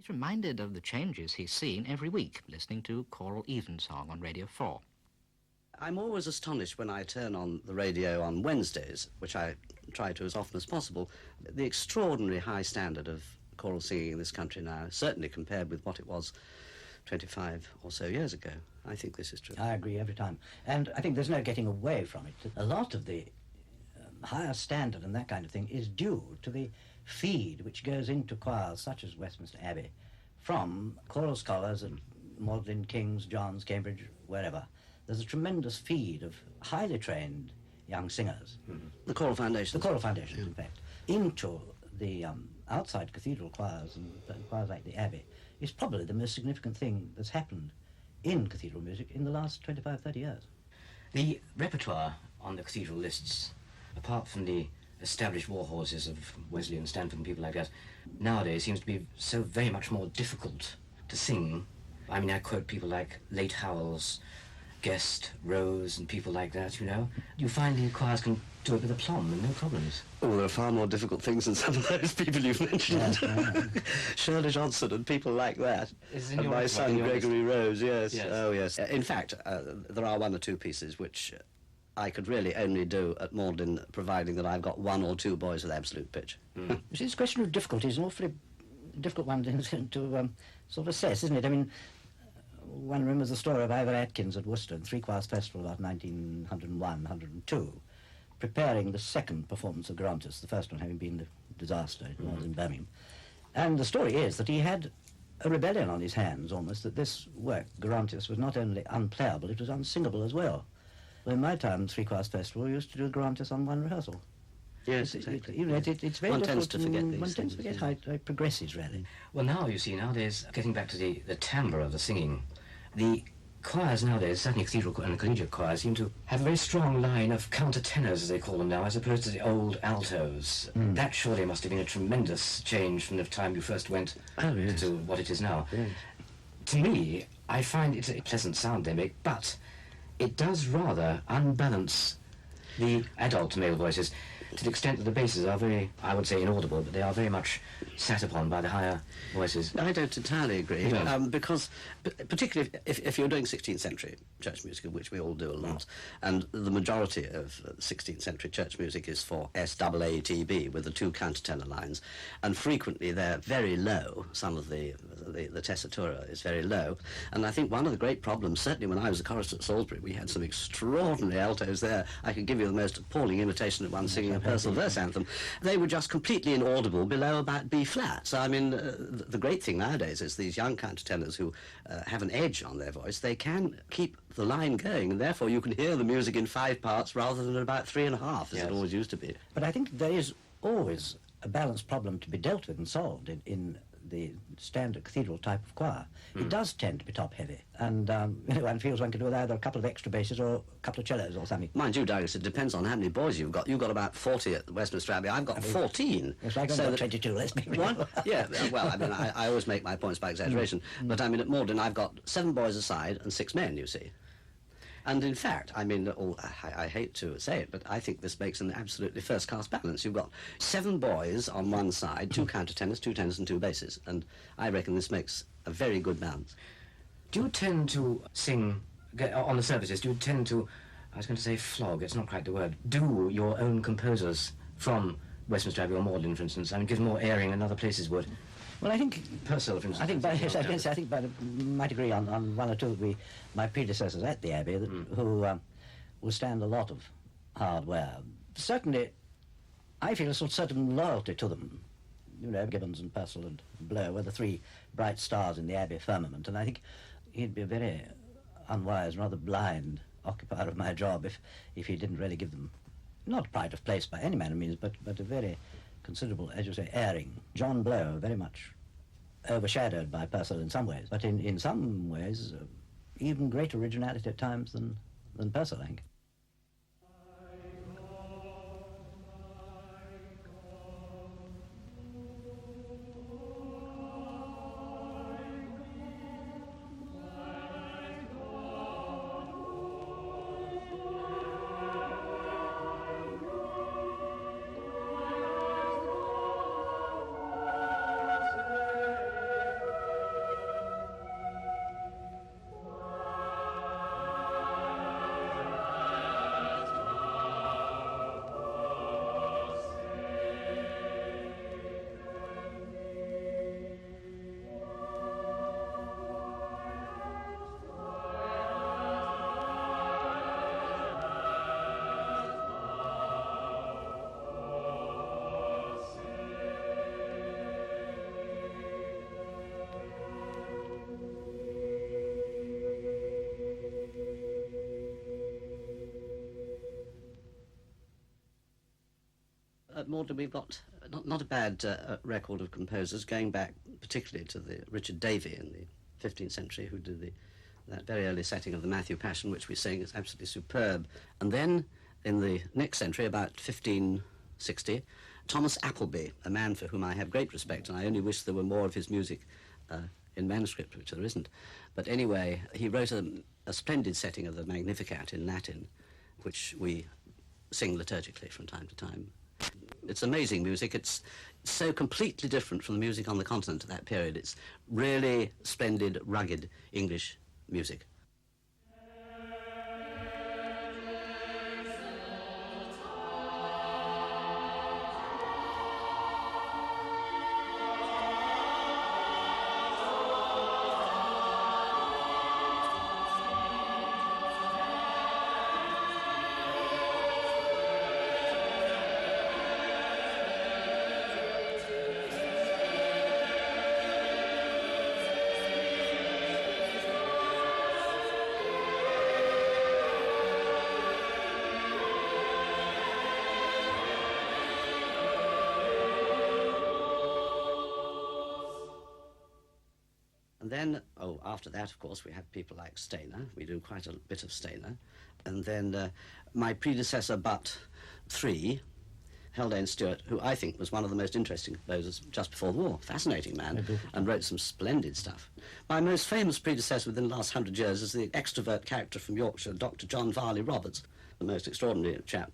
He's reminded of the changes he's seen every week, listening to Choral Evensong on Radio 4. I'm always astonished when I turn on the radio on Wednesdays, which I try to as often as possible, the extraordinary high standard of choral singing in this country now, certainly compared with what it was 25 or so years ago. I think this is true. I agree every time. And I think there's no getting away from it. A lot of the higher standard and that kind of thing is due to the feed which goes into choirs such as Westminster Abbey from choral scholars at Magdalen, King's, John's, Cambridge, wherever. There's a tremendous feed of highly trained young singers. Mm-hmm. The choral foundations. The choral foundations, in fact, into the outside cathedral choirs and choirs like the Abbey is probably the most significant thing that's happened in cathedral music in the last 25, 30 years. The repertoire on the cathedral lists, apart from the established war horses of Wesley and Stanford and people like that, nowadays seems to be so very much more difficult to sing. I mean, I quote people like Late Howells, Guest, Rose, and people like that, you know. You find the choirs can do it with aplomb and no problems. Oh, there are far more difficult things than some of those people you've mentioned. Shirley Johnson and people like that. And my son Gregory Rose, yes. Oh, yes. In fact, there are one or two pieces which I could really only do at Magdalen, providing that I've got one or two boys with absolute pitch. You see, this question of difficulty is an awfully difficult one to sort of assess, isn't it? I mean, one remembers the story of Ivor Atkins at Worcester, the Three Choirs Festival about 1901, 102, preparing the second performance of Gerontis, the first one having been the disaster it was in Birmingham. And the story is that he had a rebellion on his hands almost, that this work, Gerontis, was not only unplayable, it was unsingable as well. Well, in my time, Three Choirs Festival, we used to do Gerontis on one rehearsal. Yes, exactly. It's very one difficult. Tends to forget these one tends to forget how it progresses, really. Well, now, you see, nowadays, getting back to the timbre of the singing, the choirs nowadays, certainly cathedral and collegiate choirs, seem to have a very strong line of countertenors, as they call them now, as opposed to the old altos. That surely must have been a tremendous change from the time you first went to what it is now. Yes. To me, I find it's a pleasant sound they make, but it does rather unbalance the adult male voices to the extent that the basses are very, I would say, inaudible, but they are very much sat upon by the higher voices. I don't entirely agree, because particularly if you're doing 16th century church music, which we all do a lot, and the majority of 16th century church music is for SAATB with the two countertenor lines, and frequently they're very low. Some of the tessitura is very low, and I think one of the great problems, certainly when I was a chorist at Salisbury, we had some extraordinary altos there. I could give you the most appalling imitation of one singing a personal verse anthem. They were just completely inaudible below about B flat. So I mean, the great thing nowadays is these young countertenors who have an edge on their voice, they can keep the line going, and therefore you can hear the music in 5 parts rather than about 3.5, as it always used to be. But I think there is always a balance problem to be dealt with and solved in the standard cathedral type of choir. It does tend to be top heavy, and one feels one can do with either a couple of extra basses or a couple of cellos or something. Mind you, Douglas, it depends on how many boys you've got. You've got about 40 at the Westminster Abbey. I've got 14. Yes, I've got 22, let's be real. Yeah, well, I mean, I always make my points by exaggeration, but I mean, at Magdalen I've got 7 boys aside and 6 men, you see. And in fact, I mean, I hate to say it, but I think this makes an absolutely first-class balance. You've got 7 boys on one side, 2 countertenors, 2 tenors and 2 basses, and I reckon this makes a very good balance. Do you tend to sing, on the services, do you tend to, I was going to say flog, it's not quite the word, do your own composers from Westminster Abbey or Magdalen, for instance? I mean, gives more airing than other places would. Well, I think Purcell, for instance. I think might agree on one or two of my predecessors at the Abbey who will stand a lot of hard wear. Certainly, I feel a certain loyalty to them. You know, Gibbons and Purcell and Blow were the 3 bright stars in the Abbey firmament, and I think he'd be a very unwise, rather blind occupier of my job if he didn't really give them, not pride of place by any manner of means, but a very considerable, as you say, airing. John Blow, very much overshadowed by Purcell in some ways, but in some ways, even greater originality at times than Purcell, I think. at Magdalen we've got not a bad record of composers, going back particularly to the Richard Davey in the 15th century, who did that very early setting of the Matthew Passion, which we sing is absolutely superb. And then in the next century, about 1560, Thomas Appleby, a man for whom I have great respect, and I only wish there were more of his music in manuscript, which there isn't. But anyway, he wrote a splendid setting of the Magnificat in Latin, which we sing liturgically from time to time. It's amazing music. It's so completely different from the music on the continent at that period. It's really splendid, rugged English music. And then, after that, of course, we have people like Stainer. We do quite a bit of Stainer. And then my predecessor, but 3, Haldane Stewart, who I think was one of the most interesting composers just before the war. Fascinating man, and wrote some splendid stuff. My most famous predecessor within the last 100 years is the extrovert character from Yorkshire, Dr. John Varley Roberts, the most extraordinary chap.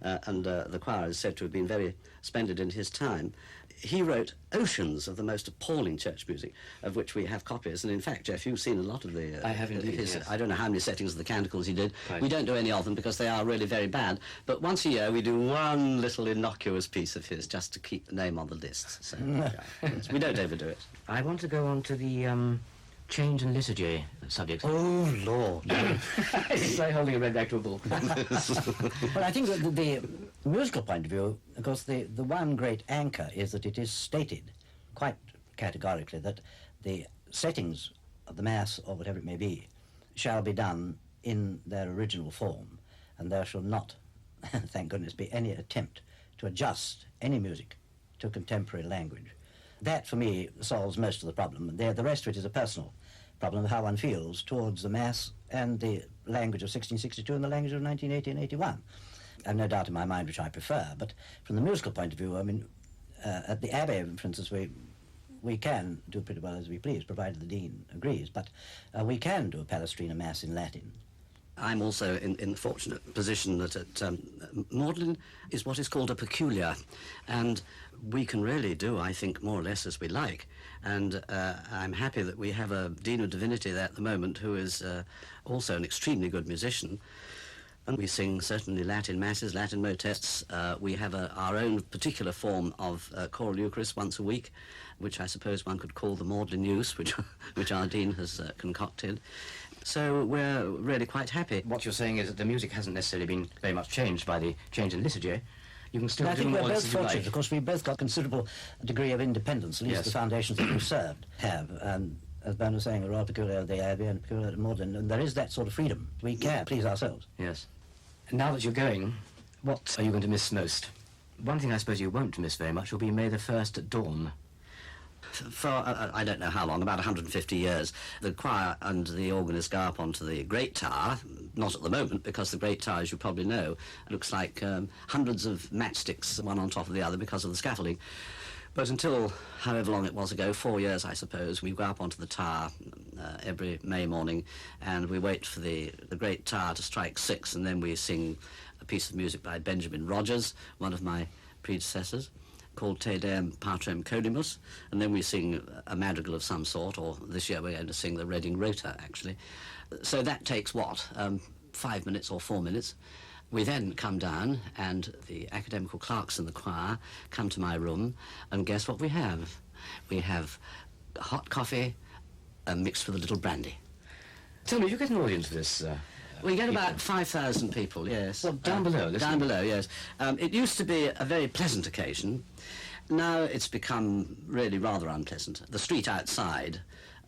And the choir is said to have been very splendid in his time. He wrote oceans of the most appalling church music, of which we have copies. And in fact, Geoff, you've seen a lot of the... I have indeed, yes. I don't know how many settings of the canticles he did. Right. We don't do any of them because they are really very bad. But once a year we do one little innocuous piece of his just to keep the name on the list. So yes, we don't overdo it. I want to go on to the change and liturgy subject. Oh, Lord. It's like holding a red back to a bull. Well, I think that the musical point of view, of course, the one great anchor is that it is stated quite categorically that the settings of the Mass, or whatever it may be, shall be done in their original form, and there shall not, thank goodness, be any attempt to adjust any music to contemporary language. That, for me, solves most of the problem. The rest of it is a personal problem of how one feels towards the Mass and the language of 1662 and the language of 1980 and 81. I have no doubt in my mind which I prefer, but from the musical point of view, I mean, at the Abbey, for instance, we can do pretty well as we please, provided the Dean agrees, but we can do a Palestrina Mass in Latin. I'm also in the fortunate position that at Magdalen is what is called a peculiar, and we can really do, I think, more or less as we like. And I'm happy that we have a Dean of Divinity there at the moment who is also an extremely good musician. And we sing certainly Latin masses, Latin motets. We have our own particular form of choral Eucharist once a week, which I suppose one could call the Magdalen Use, which our Dean has concocted. So we're really quite happy. What you're saying is that the music hasn't necessarily been very much changed by the change in liturgy. You can still I do think more we're or both less as you fortunate. like. Of course, we've both got considerable degree of independence, at least Yes. the foundations that we've served have. And as Ben was saying, a royal peculiar of the Abbey and peculiar of Magdalen, and there is that sort of freedom. We can please ourselves. Yes. Now that you're going, what are you going to miss most? One thing I suppose you won't miss very much will be May the 1st at dawn. For, I don't know how long, about 150 years, the choir and the organist go up onto the Great Tower, not at the moment, because the Great Tower, as you probably know, looks like hundreds of matchsticks, one on top of the other, because of the scaffolding. But until however long it was ago, 4 years, I suppose, we go up onto the tower every May morning, and we wait for the Great Tower to strike 6, and then we sing a piece of music by Benjamin Rogers, one of my predecessors, called Te Deum Patrem Codimus, and then we sing a madrigal of some sort, or this year we're going to sing the Reading Rota, actually. So that takes, 5 minutes or 4 minutes. We then come down, and the academical clerks in the choir come to my room, and guess what we have? We have hot coffee mixed with a little brandy. Tell me, you get an audience for this? We get about 5,000 people, yes. Well, down below, listening. Down below, yes. It used to be a very pleasant occasion. Now it's become really rather unpleasant. The street outside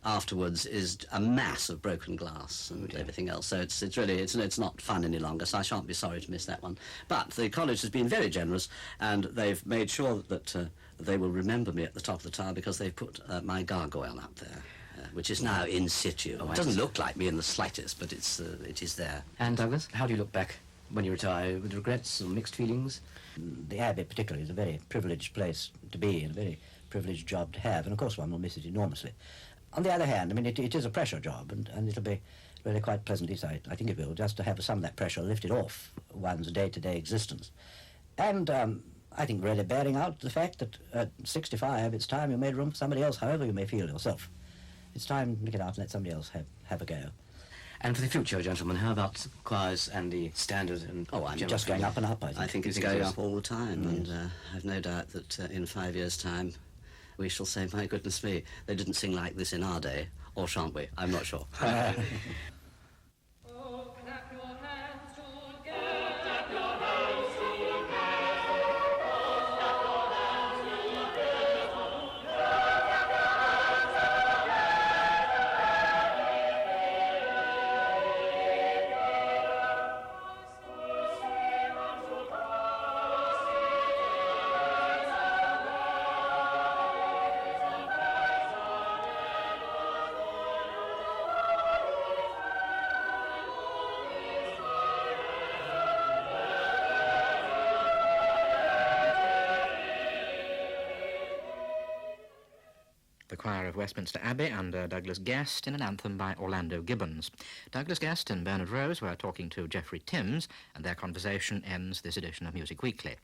afterwards is a mass of broken glass and everything else. So it's really it's not fun any longer. So I shan't be sorry to miss that one. But the college has been very generous, and they've made sure that they will remember me at the top of the tower because they've put my gargoyle up there, which is now in situ. It doesn't look like me in the slightest, but it is there. And Douglas, how do you look back when you retire? With regrets or mixed feelings? The Abbey particularly is a very privileged place to be and a very privileged job to have, and of course one will miss it enormously. On the other hand, I mean, it is a pressure job, and it'll be really quite pleasant, at least I think it will, just to have some of that pressure lifted off one's day-to-day existence. And I think really bearing out the fact that at 65, it's time you made room for somebody else, however you may feel yourself. It's time to get out and let somebody else have a go. And for the future, gentlemen, how about choirs and the standard and... Oh, I'm Just going up and up, I think. I think it's going up all the time, and I've no doubt that in 5 years' time we shall say, my goodness me, they didn't sing like this in our day, or shan't we? I'm not sure. The choir of Westminster Abbey under Douglas Guest in an anthem by Orlando Gibbons. Douglas Guest and Bernard Rose were talking to Geoff Timms, and their conversation ends this edition of Music Weekly.